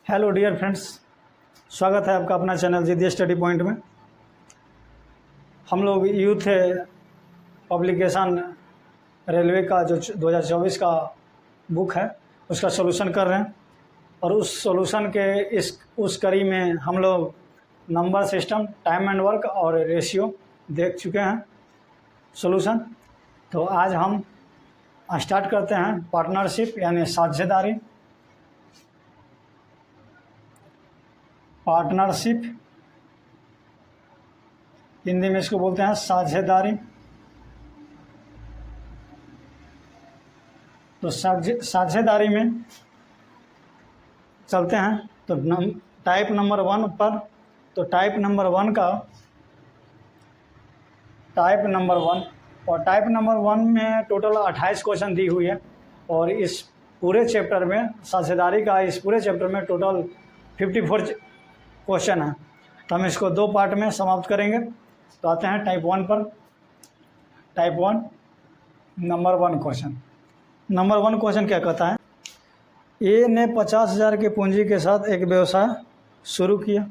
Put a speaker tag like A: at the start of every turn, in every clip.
A: Hello dear friends, स्वागत है आपका अपना चैनल जिद्दी स्टडी पॉइंट में। हम लोग यूथ पब्लिकेशन रेलवे का जो 2024 का बुक है उसका सॉल्यूशन कर रहे हैं, और उस सॉल्यूशन के उस कड़ी में हम लोग number system, time and work और रेशियो देख चुके हैं सॉल्यूशन। तो आज हम स्टार्ट करते हैं पार्टनरशिप यानी साझेदारी। पार्टनरशिप हिंदी में इसको बोलते हैं साझेदारी। तो साझेदारी में चलते हैं। तो टाइप नंबर 1 पर, तो टाइप नंबर 1 और टाइप नंबर 1 में टोटल 28 क्वेश्चन दी हुई है, और इस पूरे चैप्टर में साझेदारी का इस पूरे चैप्टर में टोटल 54 क्वेश्चन है। तो हम इसको 2 पार्ट में समाप्त करेंगे। तो आते हैं टाइप 1 पर। Type 1 number 1 question. Number 1 question क्या कहता है? ए ने 50,000 की पूंजी के साथ एक व्यवसाय शुरू किया।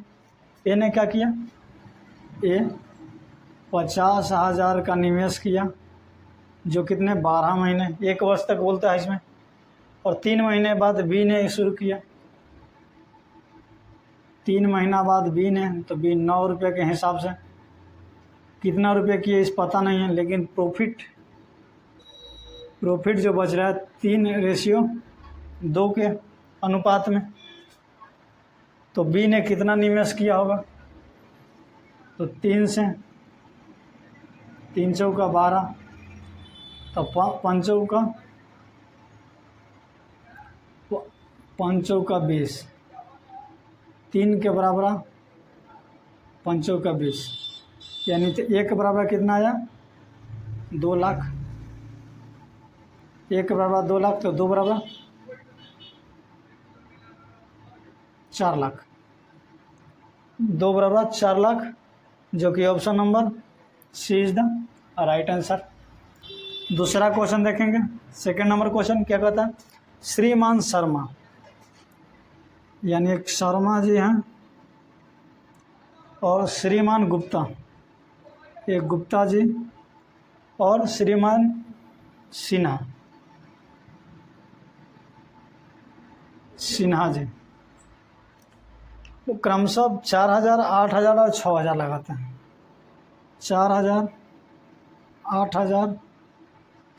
A: ए ने क्या किया? ए 50,000 का निवेश किया, जो कितने 12 महीने 1 वर्ष तक बोलता है इसमें, और 3 महीने बाद बी ने शुरू किया। 3 महीना बाद बी ने, तो बी 9 रुपये के हिसाब से कितना रुपये किए इस पता नहीं है, लेकिन प्रॉफिट जो बच रहा है 3:2 के अनुपात में। तो बी ने कितना निवेश किया होगा? तो 3 से 3 चौका 12, तो 5 चौका 20, 3 के बराबर 5 चौका 20, यानी तो 1 के बराबर कितना आया? 2 लाख। 1 के बराबर 2 लाख, तो 2 बराबर 4 लाख। 2 बराबर 4 लाख, जो कि option number C is the right answer. दूसरा क्वेश्चन देखेंगे। सेकंड नंबर क्वेश्चन क्या कहता है? श्रीमान शर्मा, यानी एक शर्मा जी हैं, और श्रीमान गुप्ता, एक गुप्ता जी, और श्रीमान सिन्हा जी, वो क्रमशः 4,000, 8,000 और 6,000 लगाते हैं। 4,000, 8,000,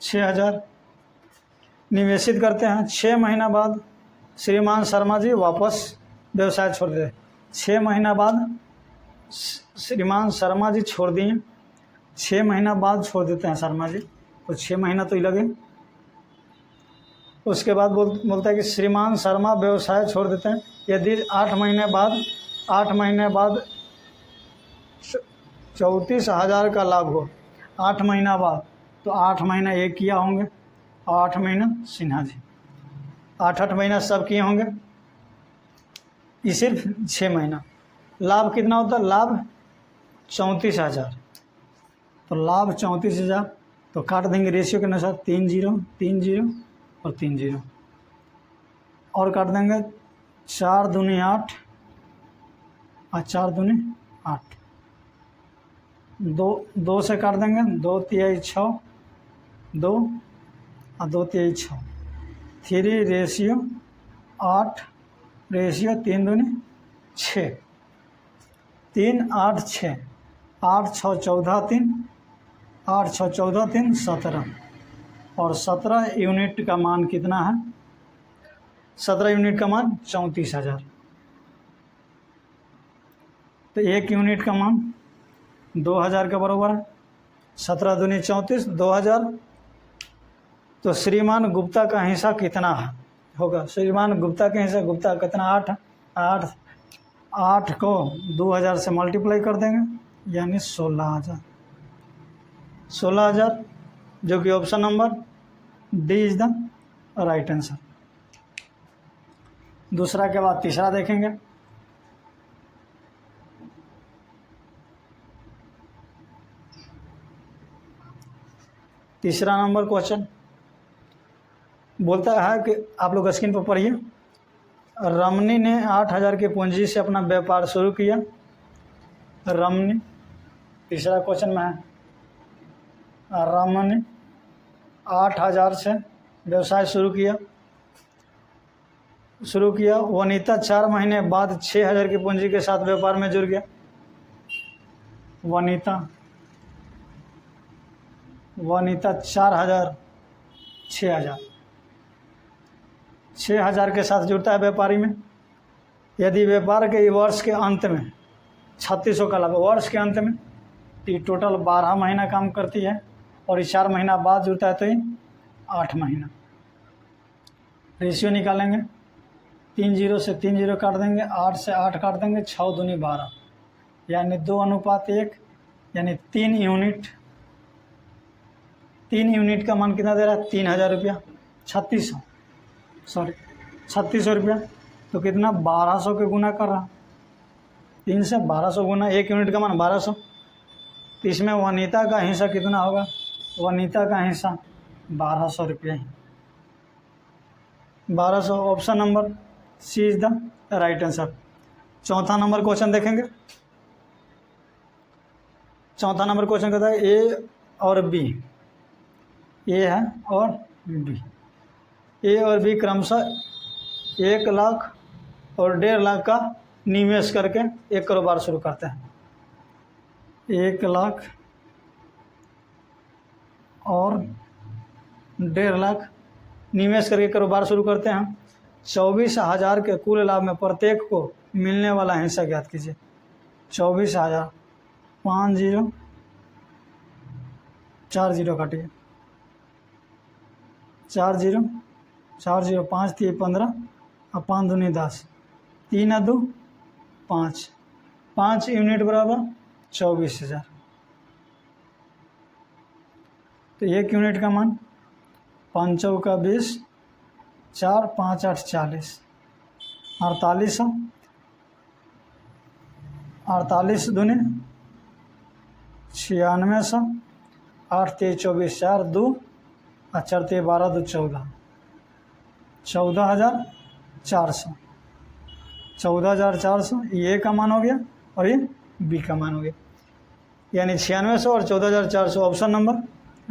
A: 6,000 निवेशित करते हैं। 6 महीना बाद श्रीमान शर्मा जी वापस व्यवसाय छोड़ देते। 6 महीना बाद श्रीमान शर्मा जी छोड़ दिए, 6 महीना बाद छोड़ देते हैं शर्मा जी, तो 6 महीना तो ही लगे। उसके बाद बोलता है कि श्रीमान शर्मा व्यवसाय छोड़ देते हैं यदि 8 महीने बाद 34,000 का लाभ हो। 8 महीना बाद, तो 8 महीना एक किया होंगे, और 8 महीना सिन्हा जी, 8 महीना सब किए होंगे। ये सिर्फ 6 महीना। लाभ कितना होता है? लाभ 34,000। तो लाभ 34,000, तो काट देंगे रेशियो के अनुसार 3 0, 3 0 और 3 0, और काट देंगे 4 दूनी 8 और 4 दूनी 8, 2 से काट देंगे, 2 तिहाई 6, 2 और 2 तिहाई 6, 3 रेशियो 8 रेशियो 3 दूनी 6, 3 8 6, 8 6 14 3, 8 6 14 3 17, और 17 यूनिट का मान कितना है? 17 यूनिट का मान 34,000। तो 1 यूनिट का मान 2,000 के बराबर है। 17 दूनी 34, 2,000। तो श्रीमान गुप्ता का हिस्सा कितना होगा? श्रीमान गुप्ता का हिस्सा, गुप्ता कितना? 8 को 2,000 से मल्टीप्लाई कर देंगे, यानी 16,000। 16,000, जो कि option number D is the right answer. दूसरा के बाद तीसरा देखेंगे। तीसरा नंबर क्वेश्चन, बोलता है कि आप लोग स्क्रीन पर पढ़िए। रमनी ने 8,000 की पूंजी से अपना व्यापार शुरू किया। रमनी, तीसरा क्वेश्चन में है, रमनी 8,000 से व्यवसाय शुरू किया। वनीता 4 महीने बाद 6,000 की पूंजी के साथ व्यापार में जुड़ गया। वनीता 4,000 6,000 के साथ जुड़ता है व्यापारी में। यदि व्यापार के वर्ष के अंत में 3,600 का लाभ, वर्ष के अंत में ये टोटल 12 महीना काम करती है और ये 4 महीना बाद जुड़ता है तो ये 8 महीना। रेशियो निकालेंगे, 3 जीरो से 3 जीरो काट देंगे, 8 से 8 काट देंगे, 6 दूनी 12 यानी 2:1 यानी 3 यूनिट। 3 यूनिट का मान कितना दे रहा है? 3,000 रुपया। 3600 रुपया। तो कितना? 1200 के गुना कर रहा, 3 से 1200 गुना, 1 यूनिट का मान 1200। तो इसमें वनीता का हिस्सा कितना होगा? वनीता का हिस्सा 1200 रुपये ही। 1200। Option number C is the right answer. चौथा नंबर क्वेश्चन देखेंगे। चौथा नंबर क्वेश्चन कहता है ए और बी, ए है और बी, ए और बी क्रमशः 1 लाख और 1.5 लाख का निवेश करके एक कारोबार शुरू करते हैं। 1 लाख और 1.5 लाख निवेश करके कारोबार शुरू करते हैं। 24,000 के कुल लाभ में प्रत्येक को मिलने वाला हिस्सा ज्ञात कीजिए। 24,000, 5 जीरो 4 जीरो काटिए, 4 जीरो 5 3 15 और 5 दूनी 10, 3 2 5, 5 यूनिट बराबर 24,000। तो 1 यूनिट का मान 5 चौका 20, 4 5 8 40, 4800, 48 दूनी 9600, 8 3 24, 4 2 और 4 3 12 2 14, 14,400। 14,400 ये का मान हो गया और ये बी का मान हो गया, यानी 9600 और 14,400। Option number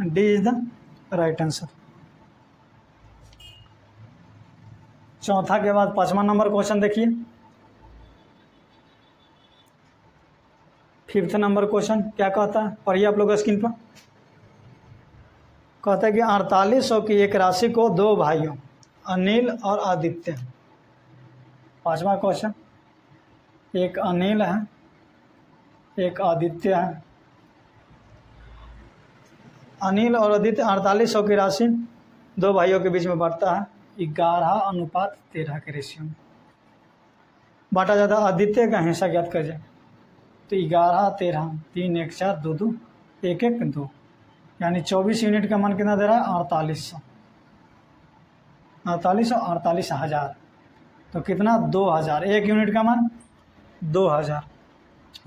A: D is the right answer. चौथा के बाद 5वां नंबर क्वेश्चन देखिए। 5th नंबर क्वेश्चन क्या कहता है? पढ़िए आप लोग स्क्रीन पर। कहता है कि 4800 की एक राशि को 2 भाइयों अनिल और आदित्य, 5वां क्वेश्चन, एक अनिल है एक आदित्य है। अनिल और आदित्य 4800 की राशि 2 भाइयों के बीच में बांटता है 11:13 के रेशियो में बांटा जाता है। आदित्य का हिस्सा ज्ञात कर जाए तो 11 13 3 1 4 2 2 1 1 2 यानी 24 यूनिट का मान कितना दे रहा है? 4800। 48,000 तो कितना? 2,000। 1 यूनिट का मान 2,000,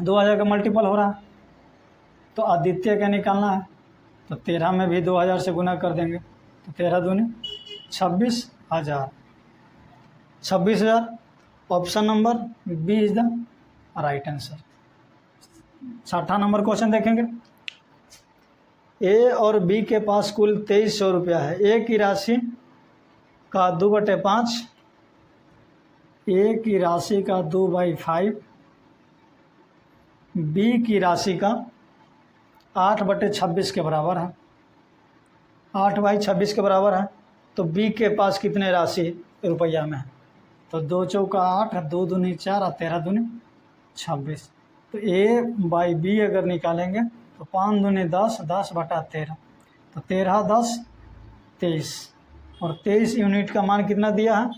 A: 2,000 का मल्टीपल हो रहा है तो आदित्य का निकालना है तो 13 में भी 2,000 से गुना कर देंगे तो 13 दूनी 26,000। 26,000। Option number B is the right answer. 6वां नंबर क्वेश्चन देखेंगे। ए और बी के पास कुल 2300 रुपया है। ए की राशि का 2/5, ए की राशि का 2/5, बी की राशि का 8/26 के बराबर है। 8/26 के बराबर है तो बी के पास कितने राशि रुपया में है? तो 2 चौका 8, 2 दूनी 4 और 13 दूनी 26। तो ए बाई बी अगर निकालेंगे तो 5 दूनी 10, 10/13 तो 13 10 23 और 23 यूनिट का मान कितना दिया है?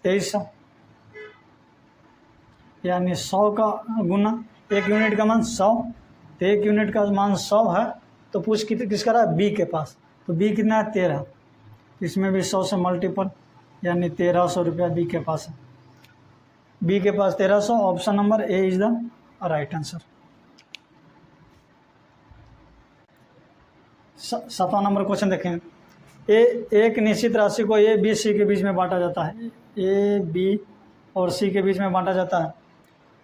A: 2300, यानी 100 का गुना 1 यूनिट का मान 100। तो 1 यूनिट का मान 100 है तो पूछ किसका रहा है? बी के पास। तो बी कितना है? 13। इसमें भी 100 से मल्टीपल यानी 1300 रुपया बी के पास है। बी के पास 1300। Option number A is the right answer. 7वां नंबर क्वेश्चन देखें। एक निश्चित राशि को ए बी सी के बीच में बांटा जाता है। ए बी और सी के बीच में बांटा जाता है।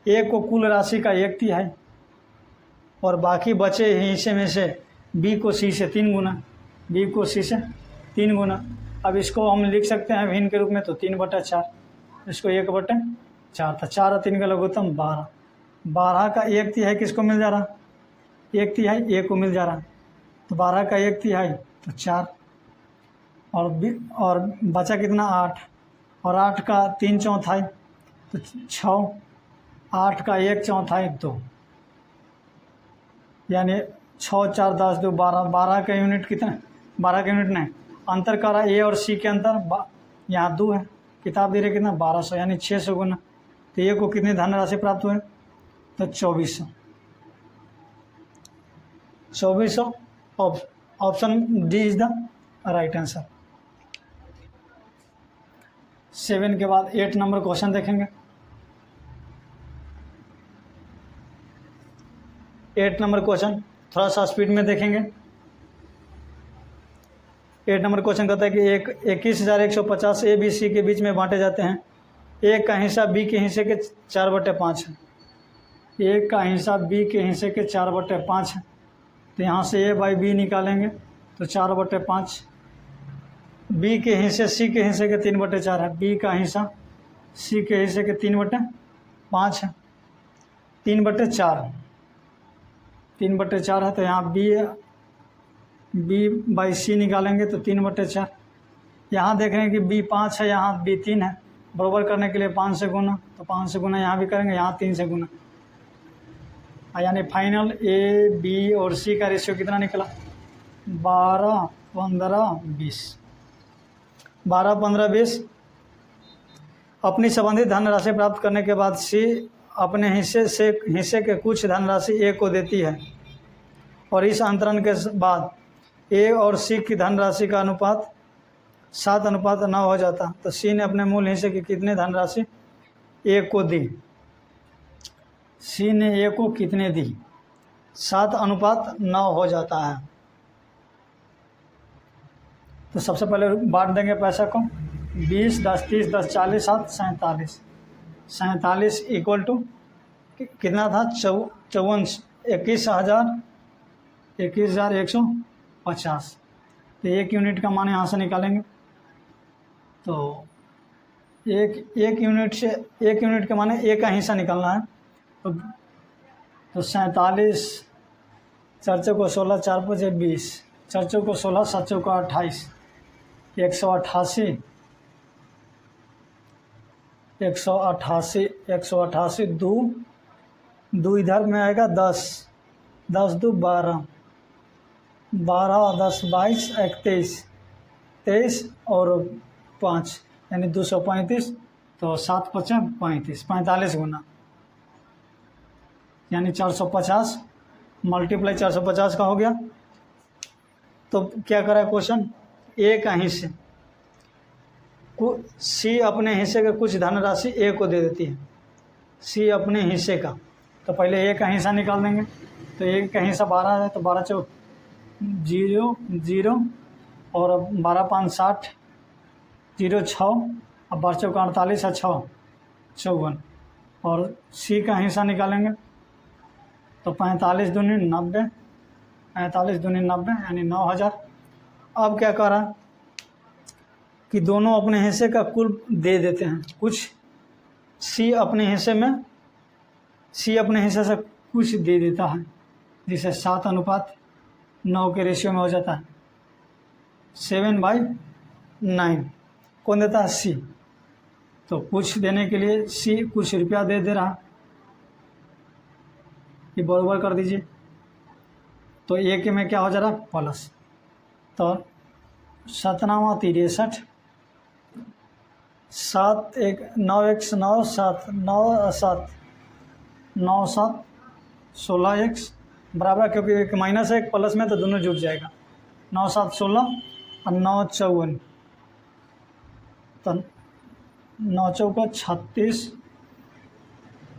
A: ए को कुल राशि का 1/3 और बाकी बचे हिस्से में से बी को सी से 3 गुना, बी को सी से 3 गुना। अब इसको हम लिख सकते हैं भिन्न के रूप में, तो 3/4, इसको 1/4, तो 4 और 3 का लघुत्तम 12। 12 का 1/3 किसको मिल जा रहा? 1/3 ए को मिल जा रहा। तो 12 का 1/3 तो 4 और बचा कितना? 8, और 8 का 3/4 तो 6, 8 का 1/4 2, यानी 6, 4, 10, 2, 12। 12 का यूनिट कितना? 12 का यूनिट नहीं, अंतर करा ए और सी के अंतर यहाँ 2 है। किताब दे रहे कितना? 1200, यानी 600 गुना। तो ए को कितनी धनराशि प्राप्त हुए? तो 2400। 2400 option D is the right answer. 7 के बाद 8 नंबर क्वेश्चन देखेंगे। 8 नंबर क्वेश्चन थोड़ा सा स्पीड में देखेंगे। 8 नंबर क्वेश्चन कहता है कि 21,150 ए बी सी के बीच में बांटे जाते हैं। ए का हिस्सा बी के हिस्से के 4/5 है। ए का हिस्सा बी के हिस्से के 4/5 है। तो यहाँ से ए बाई बी निकालेंगे तो 4/5। बी के हिस्से सी के हिस्से के 3/4 है। बी का हिस्सा सी के हिस्से के 3/5 है। 3/4 3/4 है, तो यहाँ बी बाई सी निकालेंगे तो 3/4। यहाँ देख रहे हैं कि बी 5 है, यहाँ बी 3 है। बराबर करने के लिए 5 से गुना, तो 5 से गुना यहाँ भी करेंगे, यहाँ 3 से गुना, यानी फाइनल ए बी और सी का रेशियो कितना निकला? 12, 15, 20। 12, 15, 20। अपनी संबंधित धनराशि प्राप्त करने के बाद सी अपने हिस्से के कुछ धनराशि ए को देती है और इस अंतरण के बाद ए और सी की धनराशि का अनुपात 7:9 हो जाता। तो सी ने अपने मूल हिस्से की कितनी धनराशि ए को दी? सी ने ए को कितने दी? 7:9 हो जाता है। तो सबसे पहले बांट देंगे पैसा को। 20, 10, 30, 10, 40, 7, 47। 47 इक्वल टू कितना था? 21,150। तो 1 यूनिट का मान यहाँ से निकालेंगे। तो एक यूनिट के माने ए का हिस्सा निकालना है। तो 47, 4 चौको 16, 4 5 20, 4 चौको 16, 7 चौको 28, 188, 2 इधर में आएगा 10, 10 2 12, 12 और 10 22, 31, 23 और 5 यानी 235। तो 7 5 35, 45 गुना, यानी 450 मल्टीप्लाई 450 का हो गया। तो क्या करा क्वेश्चन? ए का हिस्से सी अपने हिस्से का कुछ धनराशि ए को दे देती है। सी अपने हिस्से का, तो पहले ए का हिस्सा निकाल देंगे। तो ए का हिस्सा 12 है, तो 12 चौक 0 0 और 12 5 60, 0 6, अब 12 चौक 48 है, 6 54। और सी का हिस्सा निकालेंगे तो 45 दूनी 90, 45 दूनी 90 यानी 9000। अब क्या करा कि दोनों अपने हिस्से का कुल दे देते हैं कुछ। सी अपने हिस्से से कुछ दे देता है, जिसे 7:9 के रेशियो में हो जाता है। 7/9 कौन देता है? सी। तो कुछ देने के लिए सी कुछ रुपया दे रहा, ये बराबर कर दीजिए। तो ए के में क्या हो जा रहा? प्लस। तो 7 9 63, 7 1 9 1 9 7 9 7 9 7 16 1 बराबर, क्योंकि एक माइनस है एक प्लस में, तो दोनों जुड़ जाएगा। 9 7 16 और 9 54, तो 9 चौका 36,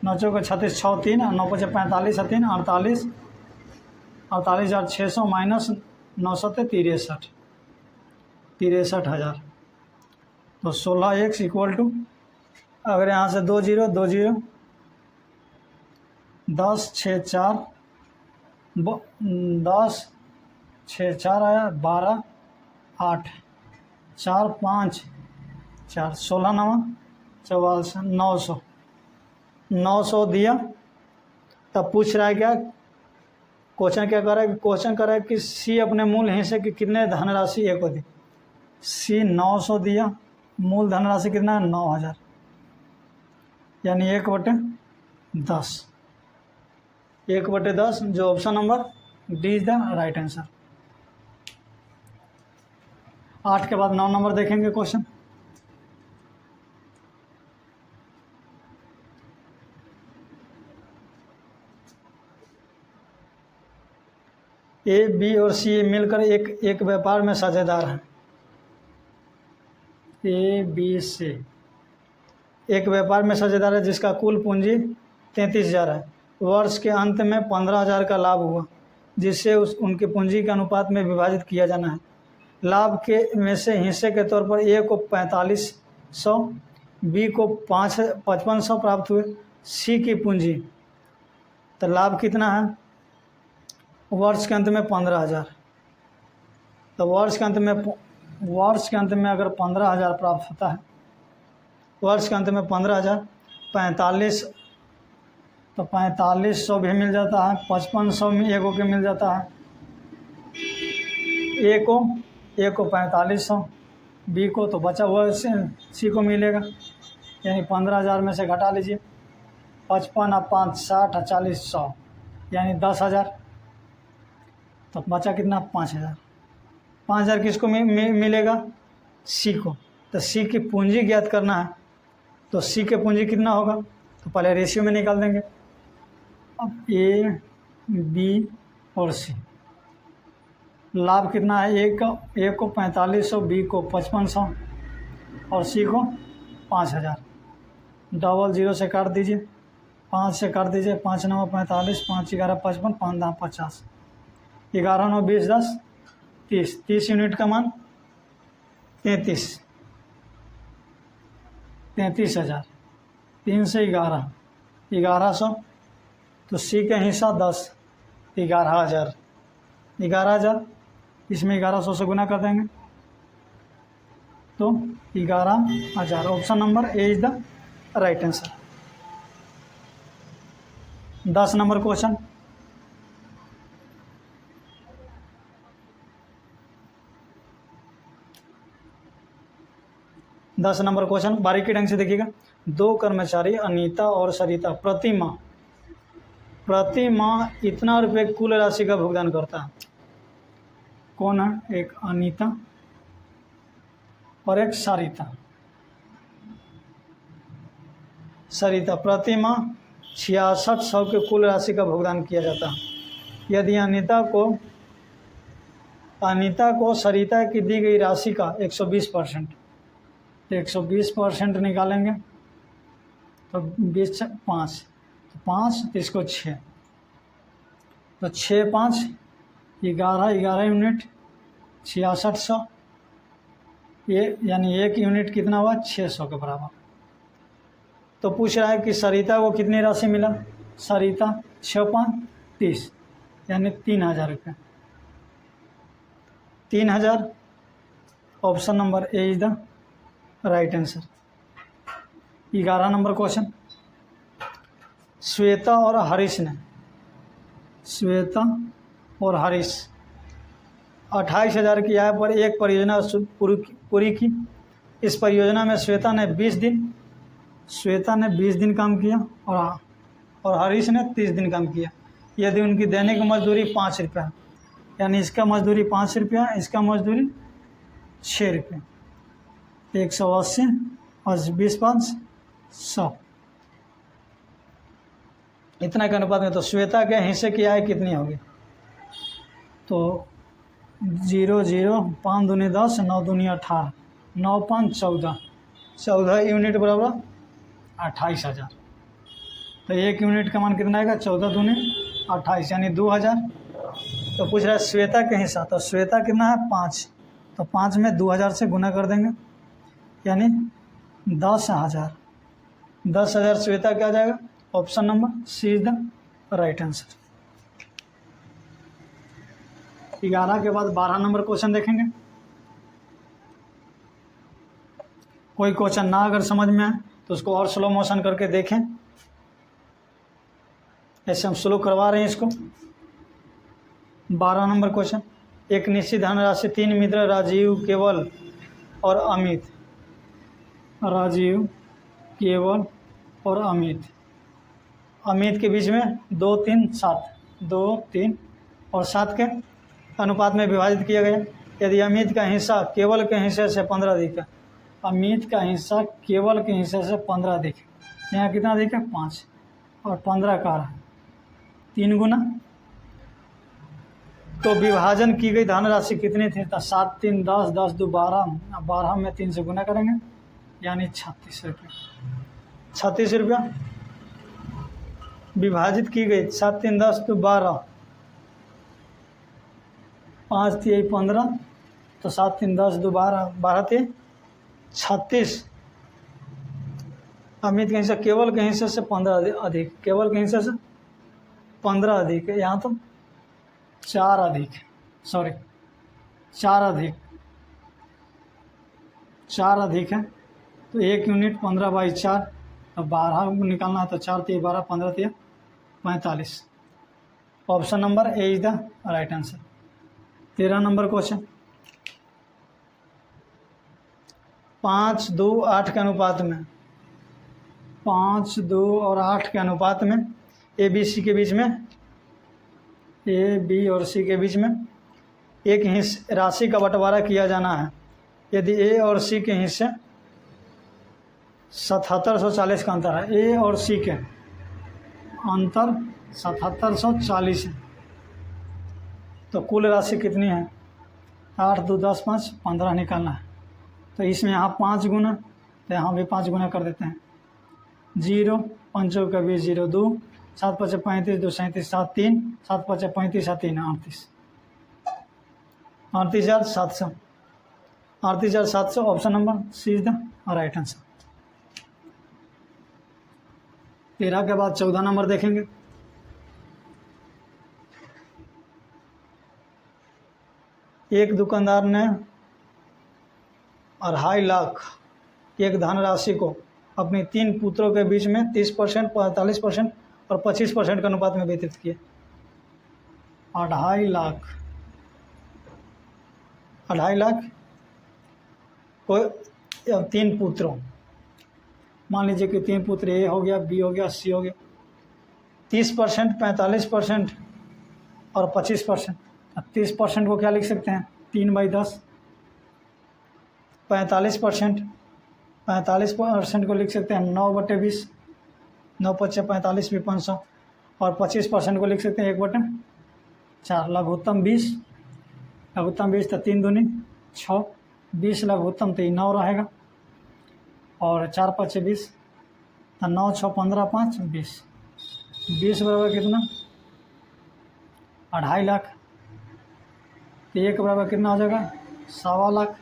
A: 9 चौका 36, 6 3 और 9 5 45 3 48, 48,600 माइनस 9 7 63। 63,000। तो 16x इक्वल टू, अगर यहाँ से 2 0 2 0, 10 6 4 10 6 4 आया, 12 8 4 5 4, 16 9 44, 900 900 दिया। तब पूछ रहा है क्या, क्वेश्चन क्या कर रहा है, क्वेश्चन कर रहा है कि सी अपने मूल हिस्से की कितने धनराशि ए को दी। सी 900 दिया, मूल धनराशि कितना है 9,000, यानी 1/10, 1/10, जो option number D is the right answer. 8 के बाद 9 नंबर देखेंगे क्वेश्चन। ए बी और सी मिलकर एक व्यापार में साझेदार हैं। ए बी सी एक व्यापार में साझेदार है जिसका कुल पूंजी 33,000 है। वर्ष के अंत में 15,000 का लाभ हुआ, जिससे उनके पूंजी के अनुपात में विभाजित किया जाना है। लाभ के में से हिस्से के तौर पर ए को 4500, बी को 5500 प्राप्त हुए। सी की पूंजी, तो लाभ कितना है वर्ष के अंत में 15,000। तो वर्ष के अंत में अगर 15,000 प्राप्त होता है, वर्ष के अंत में 15,000, 45, तो 4500 भी मिल जाता है, 5500 में ए को के मिल जाता है, ए को 4500, बी को तो बचा हुआ सी को मिलेगा, यानी 15,000 में से घटा लीजिए, 55 और 5 60 और 40 100, यानी 10,000, तो बचा कितना 5,000। 5,000 किसको मिलेगा सी को। तो सी की पूंजी ज्ञात करना है, तो सी के पूंजी कितना होगा, तो पहले रेशियो में निकाल देंगे। अब ए बी और सी, लाभ कितना है, ए को 4500, बी को 5500 और सी को 5,000। डबल जीरो से काट दीजिए, 5 से काट दीजिए, 5 9 45, 5 11 55, 5 10 50, 11 9 20 10 30, 30 यूनिट का मान 33,000, 3 से 11 1100, तो सी का हिस्सा 10, 11,000, 11,000, इसमें 1100 से गुना कर देंगे तो 11,000। Option number A is the right answer. 10 number question, बारीकी ढंग से देखिएगा। 2 कर्मचारी अनीता और सरिता प्रति माह इतना रुपये कुल राशि का भुगतान करता है। कौन है, एक अनीता और एक सरिता प्रति माह 6600 के कुल राशि का भुगतान किया जाता है। यदि अनीता को सरिता की दी गई राशि का 120%, 120% निकालेंगे तो 20 5, तो 5 तो इसको 6, तो 6 5 11 यूनिट 6600, ये यानी 1 यूनिट कितना हुआ 600 के बराबर। तो पूछ रहा है कि सरिता को कितनी राशि मिला, सरिता 6 5 30, यानी 3,000 रुपये, 3,000। Option number A is the right answer. 11 number question, Shweta और हरीश 28,000 की आय पर एक परियोजना पूरी की। इस परियोजना में श्वेता ने 20 दिन काम किया और हरीश ने 30 दिन काम किया। यदि उनकी दैनिक मजदूरी 5 रुपया, यानी इसका मजदूरी 5 रुपया, इसका मजदूरी 6 रुपये, 180 और 20 5 100, इतना के अनुपात में। तो श्वेता के हिस्से की आय कितनी होगी, तो 0 0 5 दूनी 10, 9 दूनी 18, 9 5 14, 14 यूनिट बराबर 28,000। तो 1 यूनिट का मान कितना आएगा, 14 दूनी 28, यानी 2,000। तो पूछ रहा है श्वेता के हिस्सा, तो श्वेता कितना है 5, तो 5 में 2000 से गुना कर देंगे, यानी 10,000। 10,000 श्वेता क्या आ जाएगा? Option number C is the right answer. 11 के बाद 12 नंबर क्वेश्चन देखेंगे। कोई क्वेश्चन ना अगर समझ में आए तो उसको और स्लो मोशन करके देखें, ऐसे हम स्लो करवा रहे हैं इसको। 12 नंबर क्वेश्चन, एक निश्चित धनराशि 3 मित्र राजीव, केवल और अमित, राजीव, केवल और अमित, अमित के बीच में 2, 3, 7, 2, 3 और 7 के अनुपात में विभाजित किया गया। यदि अमित का हिस्सा केवल के हिस्से से 15 अधिक है, अमित का हिस्सा केवल के हिस्से से 15 अधिक है, यहाँ कितना अधिक है? 5, और 15 का रहा 3 गुना। तो विभाजन की गई धनराशि कितनी थी? तो 7, 3, 10, 10, 2, 12, 12 में 3 से गुना करेंगे, यानी 36 रुपये। 36 रुपया विभाजित की गई, 7, 3, 10, 2, 12, 5, 3, 15, तो 7, 3, 10, 2, 12, 12, 3, 36। अमित के हिस्से केवल के हिस्से से 15 अधिक, केवल के हिस्से से 15 अधिक है, यहाँ तो 4 अधिक, सॉरी 4 अधिक, 4 अधिक है। तो 1 यूनिट 15/4, तो 12 निकालना है, तो 4, 3, 12, 15, 3, 45। Option number A is the right answer. 13 number question, 5, 2, 8 के अनुपात में, 5, 2 और 8 के अनुपात में ए बी सी के बीच में, ए बी और सी के बीच में एक राशि का बंटवारा किया जाना है। यदि ए और सी के हिस्से 7740 का अंतर है, ए और सी के अंतर 7740 है, तो कुल राशि कितनी है? 8, 2, 10, 5, 15 निकालना है। तो इसमें यहाँ 5 गुना, तो यहाँ भी 5 गुना कर देते हैं। 0, 5 का 20, 0, 2, 7, 5, 35, 2, 37, 7, 3, 7, 5, 35, 7, 3, 38, 38,700, 38,700। Option number C is the right answer. 13 के बाद 14 नंबर देखेंगे। एक दुकानदार ने 2.5 लाख एक धनराशि को अपने 3 पुत्रों के बीच में 30%, 45% और 25% के अनुपात में वितरित किया। 2.5 लाख, 2.5 लाख को 3 पुत्रों, मान लीजिए कि 3 पुत्र, ए हो गया, बी हो गया, सी हो गया, 30%, 45% और 25%। 30% को क्या लिख सकते हैं? 3/10। 45% को लिख सकते हैं 9/20, 9 × 45 भी 500, और 25% को लिख सकते हैं 1/4। लघुत्तम 20, लघुत्तम 20, तो 3 दूनी 6, 20 लघुत्तम, तो ये 9 रहेगा, और 4 × 5 = 20, तो 9, 6, 15, 5, 20। 20 बराबर कितना? 2.5 लाख। तो 1 बराबर कितना हो जाएगा? 1.25 लाख।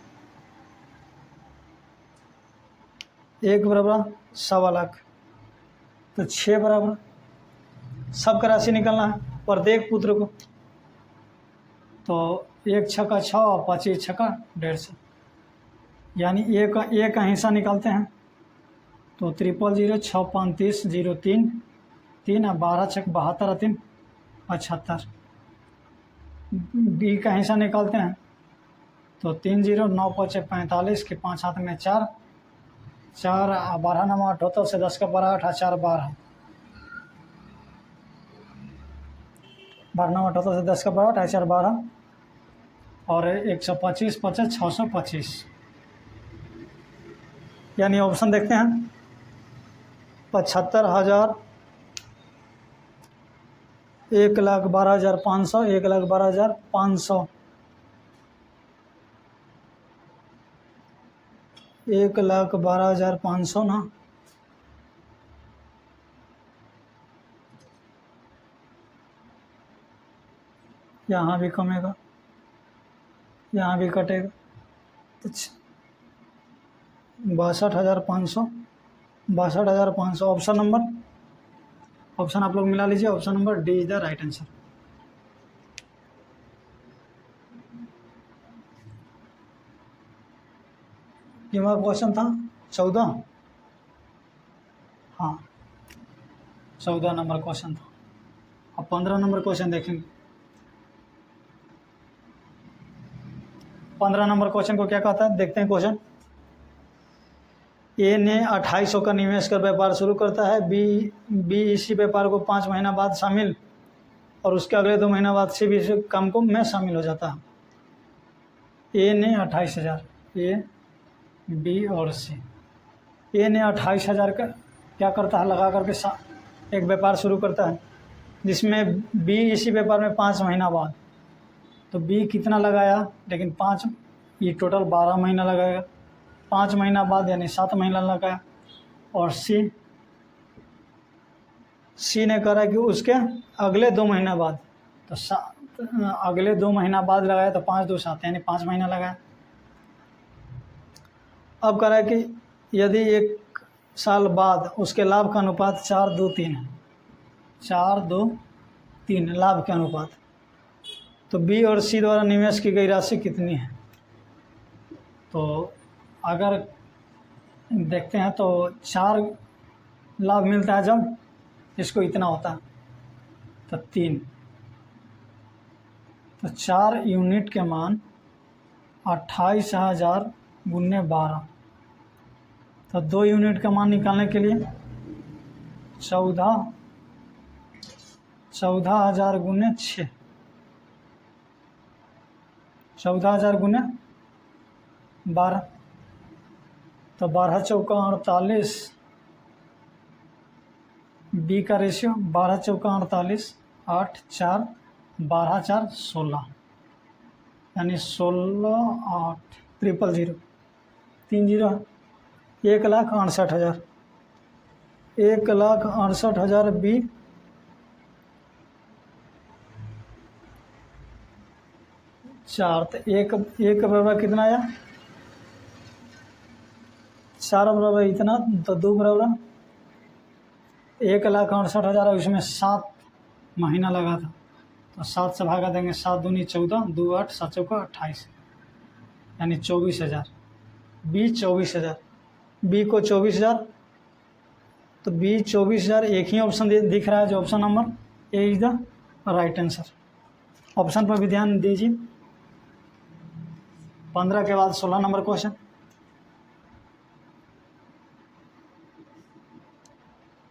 A: 1 बराबर 1.25 लाख, तो 6 बराबर, सबका राशि निकालना है प्रत्येक पुत्र को। तो 1 × 6 = 6 और 25 × 6 = 150, यानी ए का हिस्सा निकालते हैं, तो 000, 6, 5, 30, 0, 3, 3 और 12 × 6 = 72 और 3 = 75। बी का हिस्सा निकालते हैं, तो 3, 0, 9, 5, 45 के 5 हाथ में 4, 4 और 12 9 78 से 10 का 12 8 और 4 12, 12 9 78 से 10 का 12 8 4 12, और 125 50 625, यानी ऑप्शन देखते हैं 75,000, 1,12,500, 1,12,500, 1,12,500 ना, यहाँ भी कमेगा, यहाँ भी कटेगा, 62,500, 62,500। ऑप्शन आप लोग मिला लीजिए। Option number D is the right answer. कितना क्वेश्चन था? 14। हाँ, 14 नंबर क्वेश्चन था। अब 15 नंबर क्वेश्चन देखेंगे। 15 नंबर क्वेश्चन को क्या कहता है, देखते हैं क्वेश्चन। ए ने 2800 का निवेश कर व्यापार शुरू करता है। बी इसी व्यापार को 5 महीना बाद शामिल और उसके अगले 2 महीना बाद सी भी इस काम को में शामिल हो जाता है। ए ने 28,000, ए बी और सी। ए ने 28,000 का क्या करता है, लगा करके एक व्यापार शुरू करता है, जिसमें बी इसी व्यापार में 5 महीना बाद, तो बी कितना लगाया, लेकिन 5, ये टोटल 12 महीना लगाएगा। 5 महीना बाद यानी 7 महीना लगाया। और सी ने करा कि उसके अगले 2 महीना बाद, तो अगले 2 महीना बाद लगाया, तो 5 2 7 यानी 5 महीना लगाया। अब करा कि यदि 1 साल बाद उसके लाभ का अनुपात 4:2:3 है, 4:2:3 लाभ के अनुपात, तो बी और सी द्वारा निवेश की गई राशि कितनी है। तो अगर देखते हैं तो 4 लाभ मिलता है जब इसको इतना होता है, तो 3, तो 4 यूनिट के मान 28,000 गुने 12, तो 2 यूनिट का मान निकालने के लिए 14,000 गुने 6, 14,000 गुने 12, तो 12 चौका 48, बी का रेशियो 12 चौका 48, 8 4 12 4 16, यानी 16 8 000 3 0, 1,68,000, 1,68,000 बी, 4, तो एक बराबर कितना आया, 4 बराबर इतना, तो 2 बराबर 1,68,000, उसमें 7 महीना लगा था, तो 7 से भागा देंगे, 7 दूनी 14, 2 8, 7 चौका 28, यानी 24,000। बी 24,000, बी को 24,000, तो बी 24,000 एक ही ऑप्शन दिख रहा है, जो option number A is the right answer. Option पर भी ध्यान दीजिए। 15 के बाद 16 नंबर क्वेश्चन।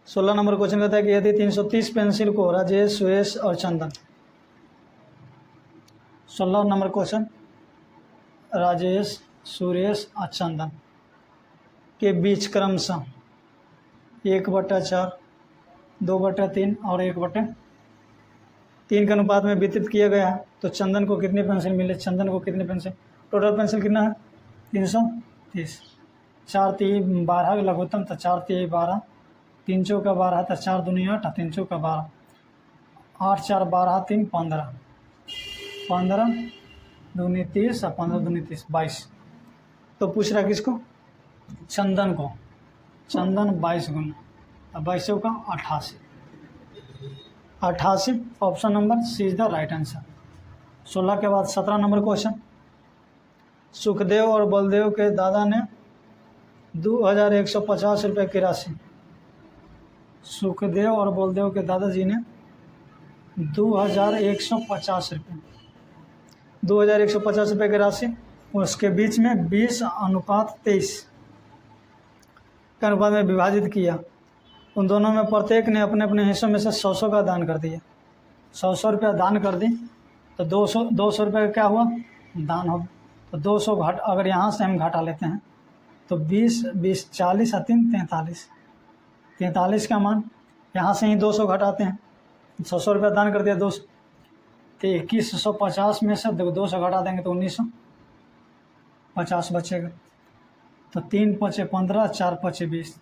A: 16 नंबर क्वेश्चन कहता है कि यदि 330 पेंसिल को राजेश, सुरेश और चंदन, 16 नंबर क्वेश्चन, राजेश, सुरेश और चंदन के बीच क्रमशः 1/4, 2/3 और 1/3 के अनुपात में वितरित किया गया है, तो चंदन को कितनी पेंसिल मिले, चंदन को कितनी पेंसिल, टोटल पेंसिल कितना है 330, 4 3 12 लघुत्तम, तो 4 3 12, 3 चौका 12, तो 4 दूनी 8, 3 चौका 12, 8 4 12 3 15, 15 दूनी 30 और 15 दूनी 30 22। तो पूछ रहा है किसको, चंदन को, चंदन 22 गुना, 22 चौका 88, 88, option number C is the right answer. 16 के बाद 17 नंबर क्वेश्चन। सुखदेव और बलदेव के दादा ने 2,150 रुपये की राशि, सुखदेव और बलदेव के दादाजी ने 2,150 रुपये, 2,150 रुपये की राशि, उसके बीच में 20:23 के अनुपात में विभाजित किया। उन दोनों में प्रत्येक ने अपने अपने हिस्सों में से 100 का दान कर दिया, 100 रुपया दान कर दी, तो 200 रुपये का क्या हुआ, दान हो। तो 200 घट, अगर यहाँ से हम घटा लेते हैं तो 20 20 40 और 3 43, 43 का मान, यहाँ से ही 200 घटाते हैं, 100 रुपया दान कर दिया, 200, तो 2150 में से 200 घटा देंगे तो 1950 बचेगा। तो 3 5 15, 4 5 20,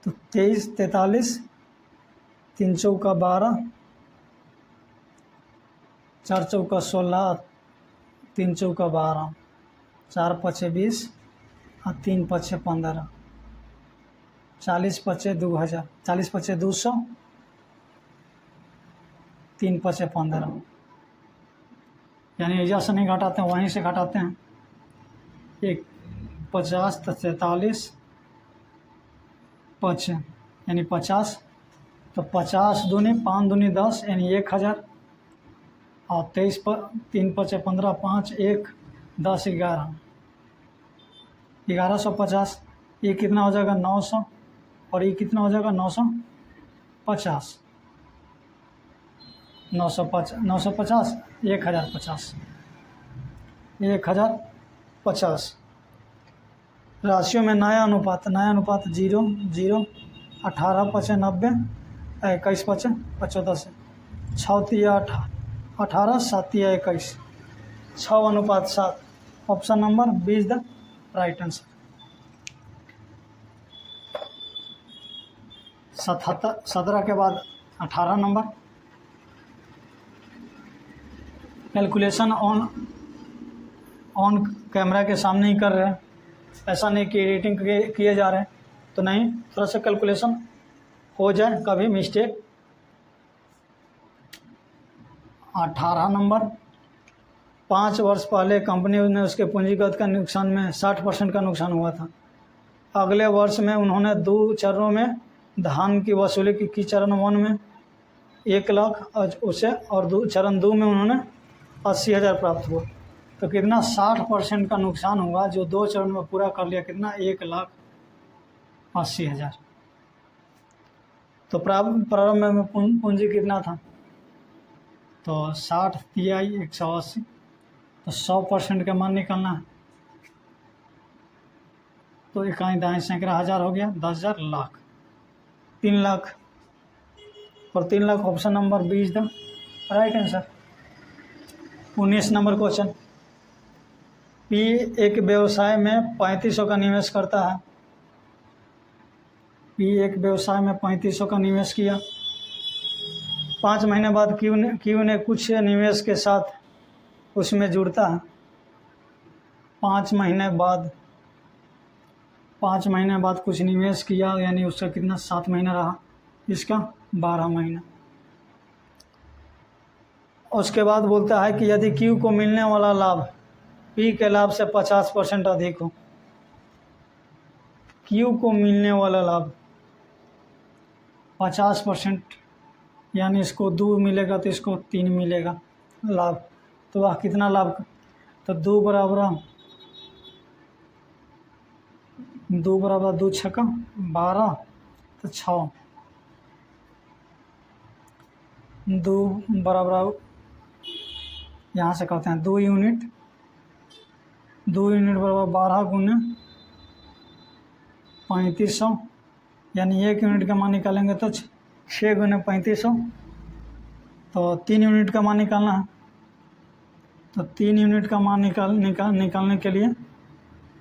A: तो 23 43, 3 चौका 12, 4 चौका 16, 3 चौका 12, 4 पचे 20 और 3 पचे 15, 40 पचे 2000, 40 पचे 200, 3 पचे 15, यानी एजा से नहीं घटाते हैं, वहीं से घटाते हैं। 1 50 तो 43 पचे यानी 50, तो 50 दूनी 5 दूनी 10 यानी 1000, और 23 पर 3 पचे 15, 5 1 10 11, 1150। ये कितना हो जाएगा 900, और ये कितना हो जाएगा 950, 950 1050, 1050। राशियों में नया अनुपात 0 0, 18 पचे 90, 21 पचे 75, 6 तिया 18, 7 तिया 21, 6:7। Option number B is the right answer. 17 के बाद 18 नंबर, कैलकुलेशन ऑन कैमरा के सामने ही कर रहे हैं, ऐसा नहीं कि एडिटिंग किए जा रहे हैं, तो नहीं, थोड़ा सा कैलकुलेशन हो जाए कभी मिस्टेक। 18 नंबर, 5 वर्ष पहले कंपनी ने उसके पूंजीगत का नुकसान में 60% का नुकसान हुआ था। अगले वर्ष में उन्होंने 2 चरणों में धान की वसूली की। चरण 1 में 1 लाख उसे, और चरण 2 में उन्होंने 80,000 प्राप्त हुआ। तो कितना 60% का नुकसान हुआ, जो 2 चरण में पूरा कर लिया, कितना 1,80,000। तो प्रारंभ में पूंजी कितना था, तो 60 तिहाई 180, तो 100% का मान निकालना है, तो इकाई दाएं सैकड़ा हज़ार हो गया, 10,000 लाख, 3 लाख, और 3 lakh option number B is the right answer. 19 नंबर क्वेश्चन, पी एक व्यवसाय में 3500 का निवेश करता है। पी एक व्यवसाय में 3500 का निवेश किया। 5 महीने बाद क्यू ने कुछ निवेश के साथ उसमें जुड़ता है। 5 महीने बाद कुछ निवेश किया, यानी उसका कितना 7 महीना रहा, इसका 12 महीना। उसके बाद बोलता है कि यदि क्यू को मिलने वाला लाभ पी के लाभ से 50% अधिक हो। क्यू को मिलने वाला लाभ 50%, यानी इसको 2 मिलेगा तो इसको 3 मिलेगा लाभ, तो वह कितना लाभ, तो 2 बराबर 2 छक्का 12, तो 6, 2 बराबर, यहाँ से करते हैं 2 यूनिट बराबर 12 गुने 3500, यानी 1 यूनिट का मान निकालेंगे तो 6 गुने 3500, तो 3 यूनिट का मान निकालना है। तो 3 यूनिट का मान निकालने के लिए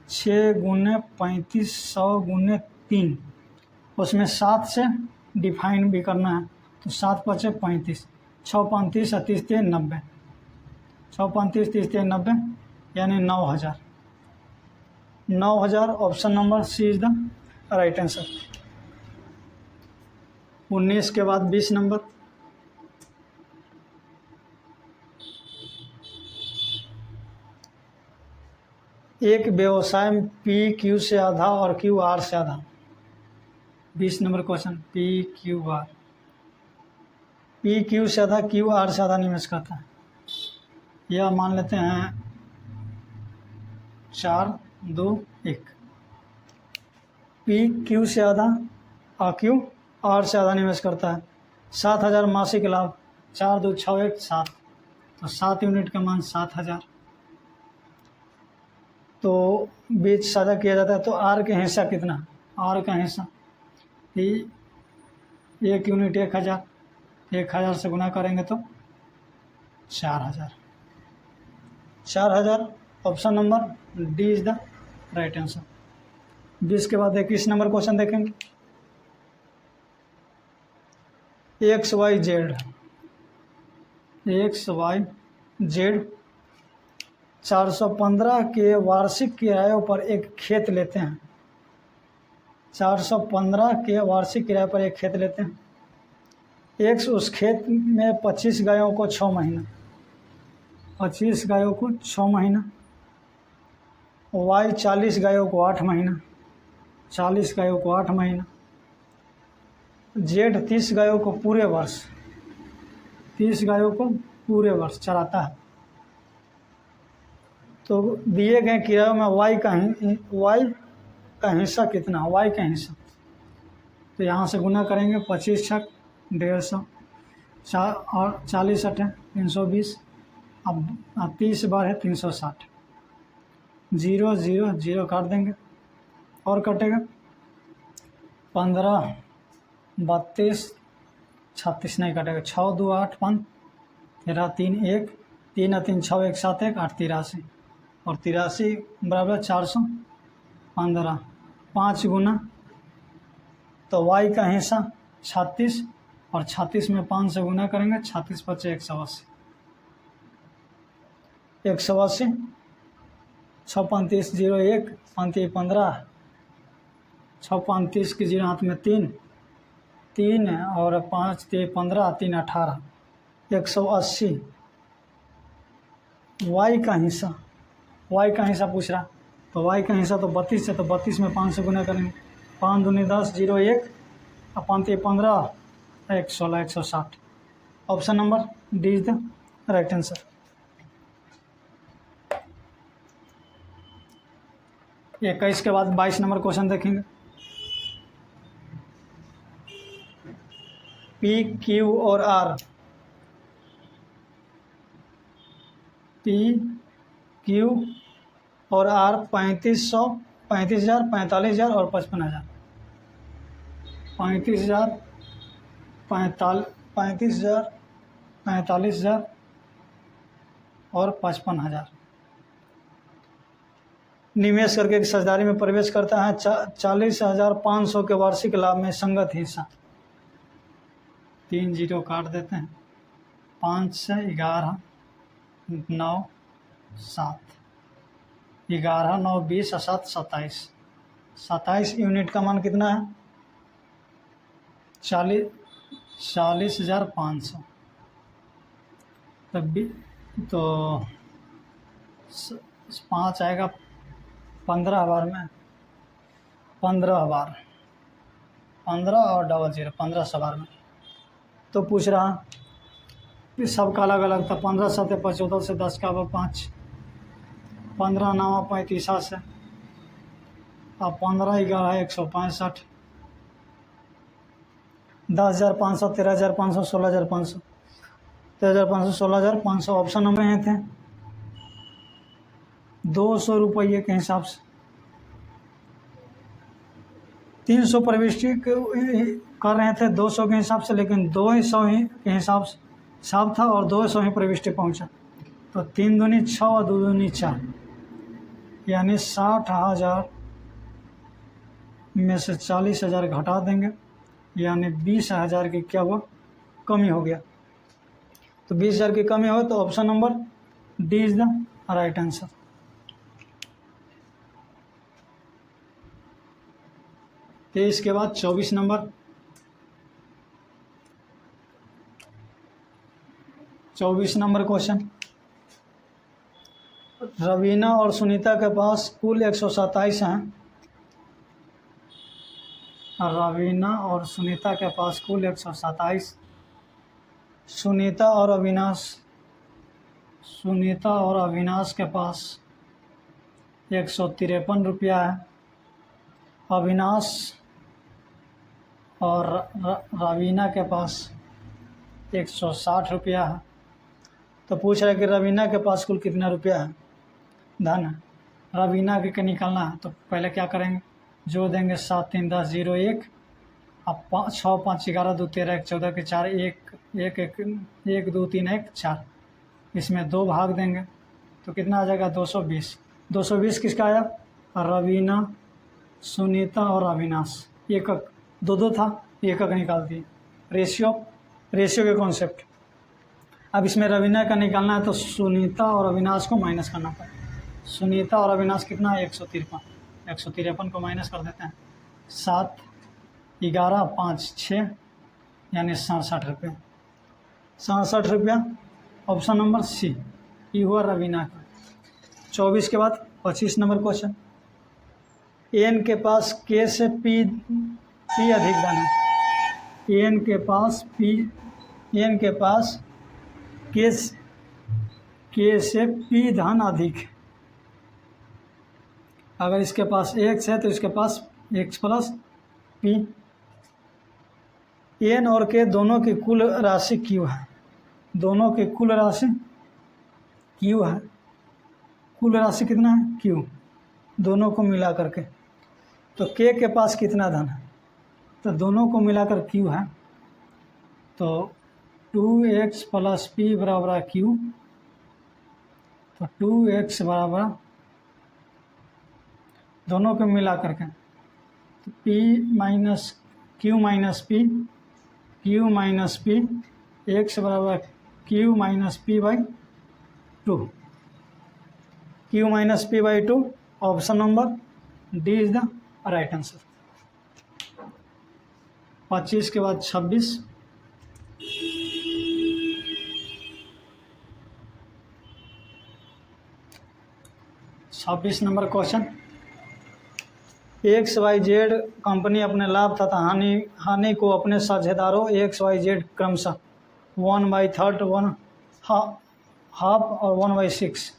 A: 6 गुने 3500 गुने 3, उसमें 7 से डिफाइन भी करना है, तो 7 पचे 35, 6 35 30 3 90, 6 35 30 3 90, यानी 9,000। 9,000 option number C is the right answer. 19 के बाद 20 नंबर, एक व्यवसाय में पी क्यू से आधा और क्यू आर से आधा। 20 number question, P Q R, P Q से आधा क्यू आर से आधा निवेश करता है। यह मान लेते हैं 4 2 1। पी क्यू से आधा और क्यू आर से आधा निवेश करता है। 7,000 मासिक लाभ, 4 2 6 1 7, तो 7 यूनिट का मान 7,000। तो बीच साझा किया जाता है, तो आर के हिस्सा कितना, आर का हिस्सा 1 यूनिट 1,000, 1,000 से गुना करेंगे तो 4,000। 4,000 option number D is the right answer. 20 के बाद 21 नंबर क्वेश्चन देखेंगे। XYZ 415 के वार्षिक किरायों पर एक खेत लेते हैं। 415 के वार्षिक किराए पर एक खेत लेते हैं। एक्स उस खेत में 25 गायों को 6 महीना, 25 गायों को 6 महीना। वाई 40 गायों को 8 महीना, 40 गायों को 8 महीना। जेड 30 गायों को पूरे वर्ष, 30 गायों को पूरे वर्ष चराता है। तो दिए गए किरायों में वाई का हिस्सा कितना, वाई का हिस्सा, तो यहाँ से गुना करेंगे। 25 छक 150 और 40 अठे 320, अब 30 बार है 360। 0 0 0 काट देंगे और कटेगा 15 32 36 नहीं कटेगा। 6 2 8 5 13 3 1 3 3 6 1 7 1 8 83 और 83 बराबर 415। 5 गुना तो वाई का हिस्सा 36 और 36 में 5 से गुना करेंगे। 36 बचे 180, 180 6 35 0 1 5 15, 6 35 की 0 हाथ में 3 3 और 5 3 15 3 18, 180। वाई का हिस्सा, वाई का हिस्सा पूछ रहा, तो वाई का हिस्सा तो 32 है, तो 32 में 5 से गुना करेंगे। 5 दूनी 10 0 1 और 5 15 116 160। Option number D is the right answer. ये 21 के बाद 22 नंबर क्वेश्चन देखेंगे। पी क्यू और आर, पी क्यू और आर 3500 35,000 45,000 और 55,000। 35,000 35,000 45,000 और 55,000। निवेश करके एक साझेदारी में प्रवेश करता है। 40,500 के वार्षिक लाभ में संगत हिस्सा। 3 0 काट देते हैं। 5 से 11 9 7, 11 9 20 और 7 27। 27 यूनिट का मान कितना है? 40,500। तो 5 आएगा 15 बार में, 15 बार, 15 और डबल 0 1500 बार में। तो पूछ रहा सबका अलग अलग था। 15 7 14 से 10 का 5, 15 9 35 से, अब 15 11 165, 10,500 13,500 16,500 13,500 16,500। ऑप्शन नंबर हैं थे 200 रुपये के हिसाब से। 300 प्रविष्टि कर रहे थे 200 के हिसाब से, लेकिन 200 ही के हिसाब से हिसाब था और 200 ही प्रविष्टि पहुंचा। तो 3 दूनी 6 और 2 दूनी 4, यानी 60,000 में से 40,000 घटा देंगे, यानी 20,000 की क्या हुआ, कमी हो गया। तो 20,000 की कमी हो तो option number D is the right answer. तो इसके बाद 24 नंबर, 24 नंबर क्वेश्चन। रवीना और सुनीता के पास कुल 127 हैं। रवीना और सुनीता के पास कुल 127। सुनीता और अविनाश के पास 153 रुपया है। अविनाश और रवीना के पास 160 रुपया है। तो पूछ रहा है कि रवीना के पास कुल कितना रुपया है, धन है। रवीना के निकालना है, तो पहले क्या करेंगे, जोड़ देंगे। 7 3 10 0 1, अब 6 5 11 2 13 1 14 के 4 1 1 1 2 3 1 4, इसमें 2 भाग देंगे तो कितना आ जाएगा 220। 220 किसका आया, रवीना, सुनीता और अविनाश। एकक 2 था, एकक निकाल दिए। रेशियो के कॉन्सेप्ट। अब इसमें रवीना का निकालना है तो सुनीता और अविनाश को माइनस करना पड़ेगा। सुनीता और अविनाश कितना है 153। 153 को माइनस कर देते हैं, 7 11 5 6 यानी 67 रुपये। 67 रुपया ऑप्शन नंबर सी, ये हुआ रवीना का। 24 के बाद 25 नंबर क्वेश्चन। एन के पास के से पी अधिक धन है। एन के पास के से पी धन अधिक है। अगर इसके पास एक्स है तो इसके पास एक्स प्लस पी। एन और के दोनों की कुल राशि क्यू है। दोनों की कुल राशि क्यू है। कुल राशि कितना है क्यू, दोनों को मिला करके। तो के पास कितना धन है, तो दोनों को मिलाकर क्यू है, तो 2x प्लस पी बराबर क्यू। तो 2x बराबर दोनों को मिला करके तो p minus Q minus P, Q minus P, X बराबर Q minus P by 2। Q minus P by 2, option number D is the right answer. 25 के बाद 26। 26 नंबर क्वेश्चन। XYZ कंपनी अपने लाभ तथा हानि को अपने साझेदारों XYZ क्रमशः 1/3, 1/2 और 1/6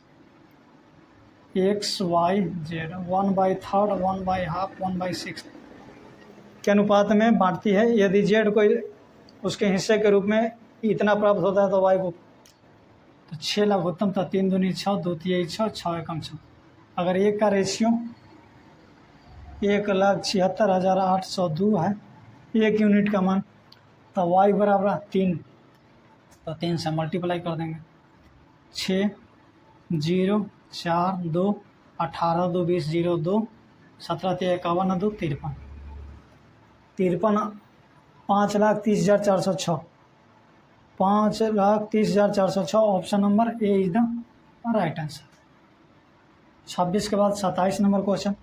A: XYZ 1/3, 1/2, 1/6 के अनुपात में बांटती है। यदि जेड को उसके हिस्से के रूप में इतना प्राप्त होता है तो वाई को तो 6 लघुत्तम था 3 दूनी 6, 2 तिहाई 6, 6 एकम 6। अगर एक का रेशियो 1,76,802 है, 1 यूनिट का मान, तो वाई बराबर 3, तो 3 से मल्टीप्लाई कर देंगे। 6 0 4 2 18 2 20 0 2 17 51 2 53 5,30,406 5,30,406 option number A is the right answer. 26 के बाद 27 नंबर क्वेश्चन।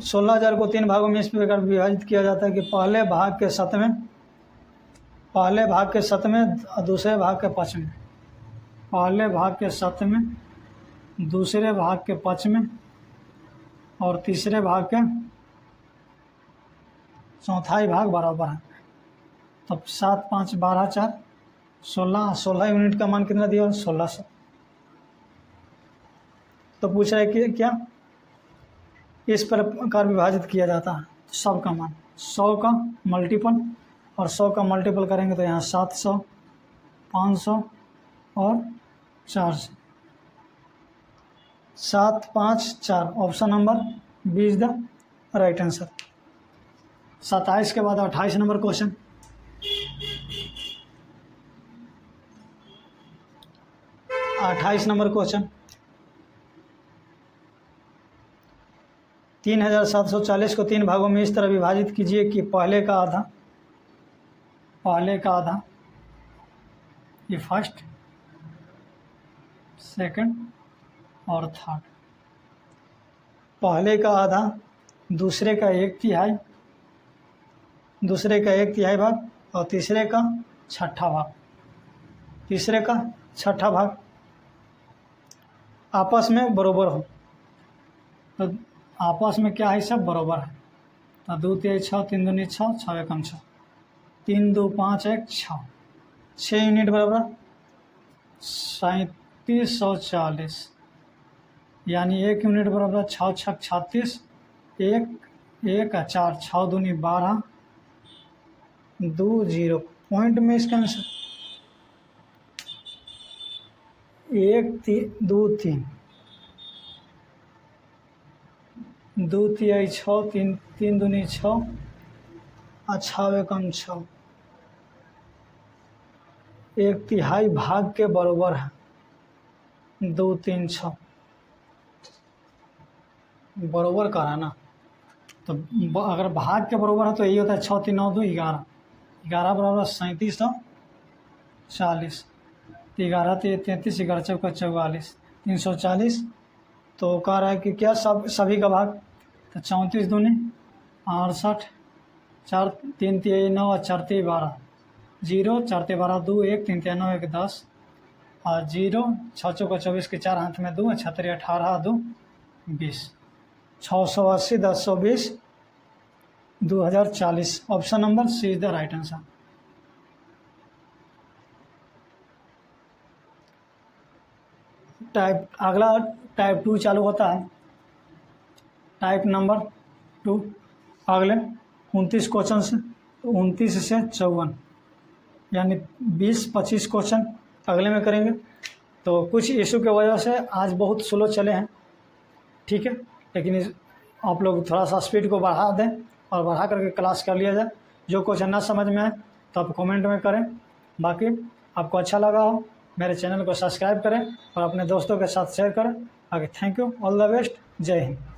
A: 16,000 को 3 भागों में इस प्रकार विभाजित किया जाता है कि पहले भाग के 7वें, दूसरे भाग के 5वें, पहले भाग के 7वें, दूसरे भाग के 5वें और तीसरे भाग के चौथाई भाग बराबर है। तब 7 5 12 4 16, 16 यूनिट का मान कितना दिया 1600। तो पूछ रहा है कि क्या इस प्रकार विभाजित किया जाता है। सब का मान 100 का मल्टीपल, और 100 का मल्टीपल करेंगे तो यहाँ 700, 500 और 400। 7 5 4 option number B is the right answer. 27 के बाद 28 नंबर क्वेश्चन। 28 number question. 3,740 को 3 भागों में इस तरह विभाजित कीजिए कि पहले का आधा ये फर्स्ट, सेकंड और थर्ड। पहले का आधा दूसरे का 1/3, दूसरे का 1/3 भाग और तीसरे का छठा भाग आपस में बराबर हो। तो आपस में क्या है, सब बराबर है। तो 2 तिहाई 6, 3 दूनी 6, 6 एकम 6, 3 2 5 1 6, 6 यूनिट बराबर 3740, यानी 1 यूनिट बराबर 6 6 36, 1 1 4, 6 दूनी 12, 2 0 पॉइंट में इसका आंसर 1 2 3, 2 तिहाई 6, 3 दूनी 6 और 6 एकम 6, 1/3 भाग के बराबर है 2 3 6 बराबर कराना। तो अगर भाग के बराबर है तो यही होता है 6 3 9 2 11, 11 बराबर 3740। 11 33 11 चौका 44 340। तो कह रहा है कि क्या सभी का भाग, तो 34 दूनी 68, 4 3 3 9 और 4 3 12, 0 4 3 12 2 1 3 3 9 1 10 और 0 6 चौका 24 के 4 हाथ में 2 छतरी 18 2 20, 680 1020 2040। Option number C is the right answer. अगला टाइप 2 चालू होता है। टाइप नंबर 2 अगले 29 क्वेश्चन से 29 से 54 यानी 20-25 क्वेश्चन अगले में करेंगे। तो कुछ इशू की वजह से आज बहुत स्लो चले हैं, ठीक है, लेकिन आप लोग थोड़ा सा स्पीड को बढ़ा दें और बढ़ा करके क्लास कर लिया जाए। जो क्वेश्चन ना समझ में आए तो आप कमेंट में करें। बाकी आपको अच्छा लगा हो मेरे चैनल को सब्सक्राइब करें और अपने दोस्तों के साथ शेयर करें। आगे thank you, all the best, जय हिंद।